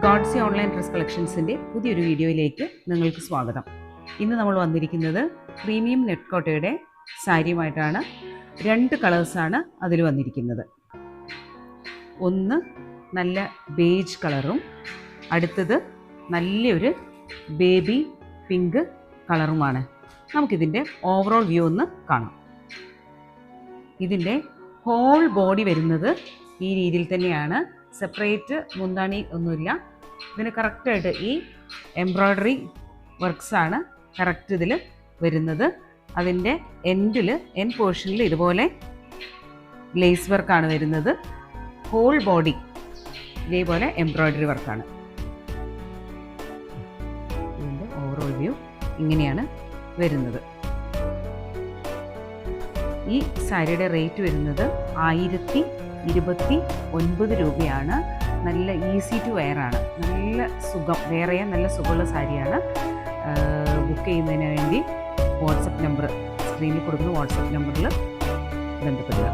ഗോഡ്സി online dress കളക്ഷൻസിൻ്റെ പുതിയൊരു വീഡിയോയിലേക്ക് നിങ്ങൾക്ക് സ്വാഗതം. ഇന്ന് നമ്മൾ വന്നിരിക്കുന്നത് പ്രീമിയം നെറ്റ് കോട്ടയുടെ സാരിയുമായിട്ടാണ്. 2 കളേഴ്സാണ് അതിൽ വന്നിരിക്കുന്നത്. ഒന്ന് നല്ല ബേജ് കളറും അടുത്തത് നല്ലൊരു ബേബി പിങ്ക് കളറുമാണ്. നമുക്കിതിൻ്റെ ഓവറോൾ വ്യൂ ഒന്ന് കാണാം. ഇതിൻ്റെ ഹോൾ ബോഡി വരുന്നത് ഈ രീതിയിൽ തന്നെയാണ്. സെപ്പറേറ്റ് മുന്താണി ഒന്നുമില്ല. ഇതിന് കറക്റ്റായിട്ട് ഈ എംബ്രോയ്ഡറി വർക്ക്സാണ് കറക്റ്റ് ഇതിൽ വരുന്നത്. അതിൻ്റെ എൻഡ് പോർഷനിൽ ഇതുപോലെ ലേസ് വർക്കാണ് വരുന്നത്. ഹോൾ ബോഡി ഇതേപോലെ എംബ്രോയ്ഡറി വർക്കാണ്. ഇതിൻ്റെ ഓവറോൾ വ്യൂ ഇങ്ങനെയാണ് വരുന്നത്. ഈ സാരിയുടെ റേറ്റ് വരുന്നത് 1029 രൂപയാണ്. നല്ല ഈസി ടു വെയർ ആണ്. നല്ല സുഖം, വേറെ നല്ല സുഖമുള്ള സാരിയാണ്. ബുക്ക് ചെയ്യുന്നതിന് വേണ്ടി വാട്സപ്പ് നമ്പർ സ്ക്രീനിൽ കൊടുക്കുന്ന വാട്സപ്പ് നമ്പറിൽ ബന്ധപ്പെടുക.